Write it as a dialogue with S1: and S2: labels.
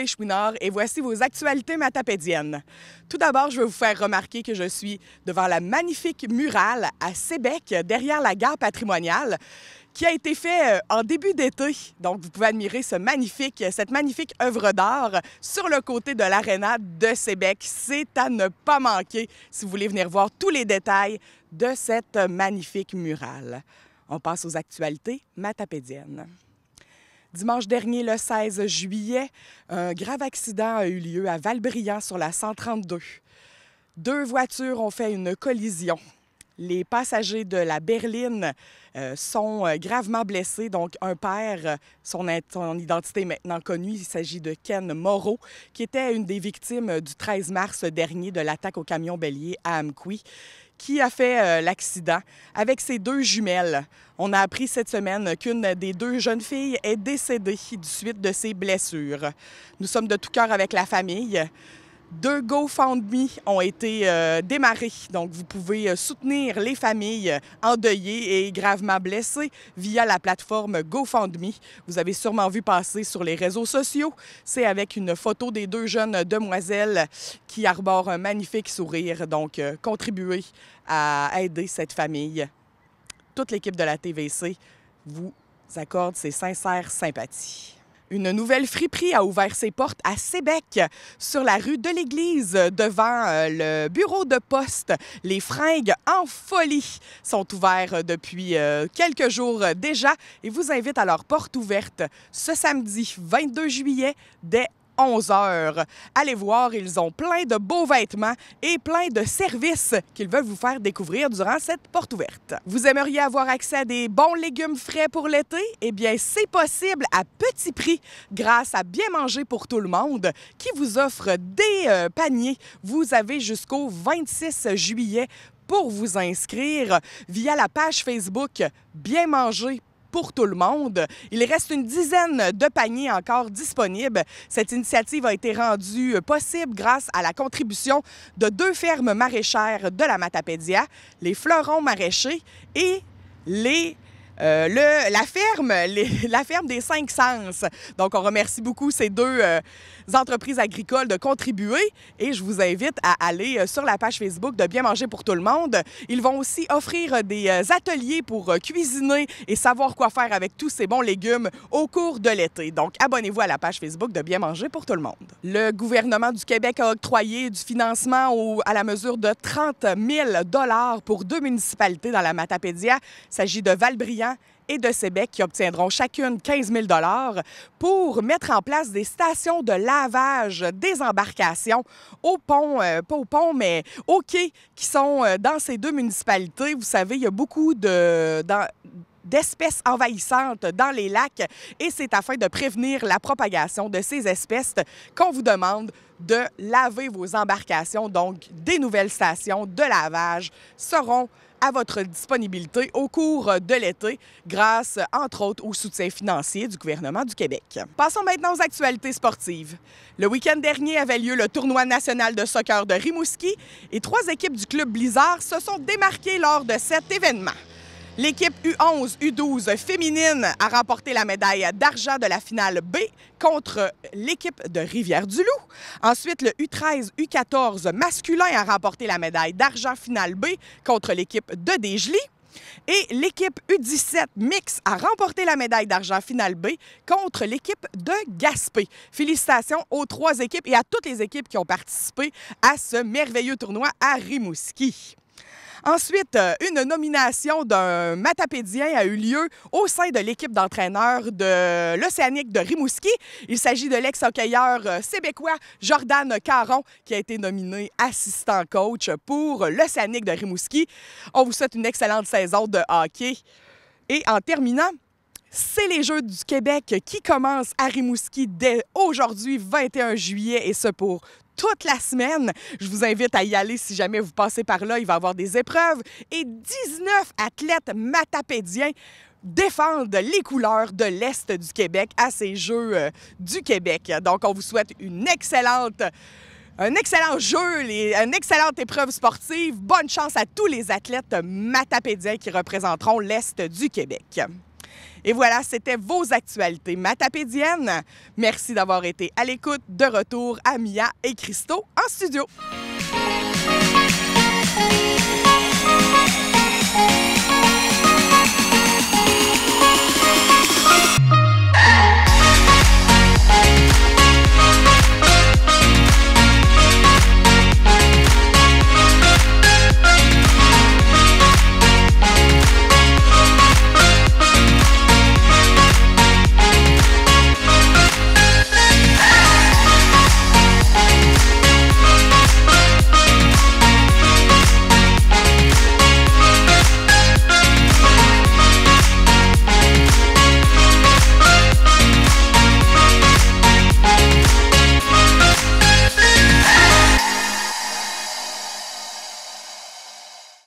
S1: les chouinards et voici vos actualités matapédiennes. Tout d'abord, je veux vous faire remarquer que je suis devant la magnifique murale à Sébec, derrière la gare patrimoniale, qui a été fait en début d'été. Donc, vous pouvez admirer cette magnifique œuvre d'art sur le côté de l'aréna de Sébec. C'est à ne pas manquer si vous voulez venir voir tous les détails de cette magnifique murale. On passe aux actualités matapédiennes. Dimanche dernier, le 16 juillet, un grave accident a eu lieu à Valbriand sur la 132. 2 voitures ont fait une collision. Les passagers de la berline sont gravement blessés. Donc, un père, son identité est maintenant connue, il s'agit de Ken Moreau, qui était une des victimes du 13 mars dernier de l'attaque au camion bélier à Amqui, qui a fait l'accident avec ses 2 jumelles. On a appris cette semaine qu'une des 2 jeunes filles est décédée du suite de ses blessures. Nous sommes de tout cœur avec la famille. 2 GoFundMe ont été démarrés, donc vous pouvez soutenir les familles endeuillées et gravement blessées via la plateforme GoFundMe. Vous avez sûrement vu passer sur les réseaux sociaux. C'est avec une photo des 2 jeunes demoiselles qui arborent un magnifique sourire. Donc, contribuez à aider cette famille. Toute l'équipe de la TVC vous accorde ses sincères sympathies. Une nouvelle friperie a ouvert ses portes à Sébec, sur la rue de l'Église, devant le bureau de poste. Les fringues en folie sont ouvertes depuis quelques jours déjà et vous invite à leur porte ouverte ce samedi 22 juillet dès 11 h. Allez voir, ils ont plein de beaux vêtements et plein de services qu'ils veulent vous faire découvrir durant cette porte ouverte. Vous aimeriez avoir accès à des bons légumes frais pour l'été? Eh bien, c'est possible à petit prix grâce à Bien manger pour tout le monde qui vous offre des paniers. Vous avez jusqu'au 26 juillet pour vous inscrire via la page Facebook Bien manger pour tout le monde. Il reste une dizaine de paniers encore disponibles. Cette initiative a été rendue possible grâce à la contribution de 2 fermes maraîchères de la Matapédia, les Fleurons maraîchers et la ferme des 5 Sens. Donc, on remercie beaucoup ces 2 entreprises agricoles de contribuer et je vous invite à aller sur la page Facebook de Bien manger pour tout le monde. Ils vont aussi offrir des ateliers pour cuisiner et savoir quoi faire avec tous ces bons légumes au cours de l'été. Donc, abonnez-vous à la page Facebook de Bien manger pour tout le monde. Le gouvernement du Québec a octroyé du financement à la mesure de 30 000 $ pour 2 municipalités dans la Matapédia. Il s'agit de Valbriand et de Sébec qui obtiendront chacune 15 000 $ pour mettre en place des stations de lavage des embarcations au pont, pas au pont, mais aux quais qui sont dans ces 2 municipalités. Vous savez, il y a beaucoup d'espèces envahissantes dans les lacs et c'est afin de prévenir la propagation de ces espèces qu'on vous demande de laver vos embarcations. Donc, des nouvelles stations de lavage seront à votre disponibilité au cours de l'été grâce, entre autres, au soutien financier du gouvernement du Québec. Passons maintenant aux actualités sportives. Le week-end dernier avait lieu le tournoi national de soccer de Rimouski et 3 équipes du club Blizzard se sont démarquées lors de cet événement. L'équipe U11, U12 féminine a remporté la médaille d'argent de la finale B contre l'équipe de Rivière-du-Loup. Ensuite, le U13, U14 masculin a remporté la médaille d'argent finale B contre l'équipe de Desjely. Et l'équipe U17 mix a remporté la médaille d'argent finale B contre l'équipe de Gaspé. Félicitations aux 3 équipes et à toutes les équipes qui ont participé à ce merveilleux tournoi à Rimouski. Ensuite, une nomination d'un Matapédien a eu lieu au sein de l'équipe d'entraîneurs de l'Océanique de Rimouski. Il s'agit de l'ex-hockeyeur sébecois Jordan Caron qui a été nominé assistant coach pour l'Océanique de Rimouski. On vous souhaite une excellente saison de hockey. Et en terminant, c'est les Jeux du Québec qui commencent à Rimouski dès aujourd'hui, 21 juillet, et ce pour toute la semaine. Je vous invite à y aller si jamais vous passez par là. Il va y avoir des épreuves et 19 athlètes matapédiens défendent les couleurs de l'Est du Québec à ces Jeux du Québec. Donc, on vous souhaite un excellent jeu, une excellente épreuve sportive. Bonne chance à tous les athlètes matapédiens qui représenteront l'Est du Québec. Et voilà, c'était vos actualités matapédiennes. Merci d'avoir été à l'écoute. De retour à Mia et Christo en studio.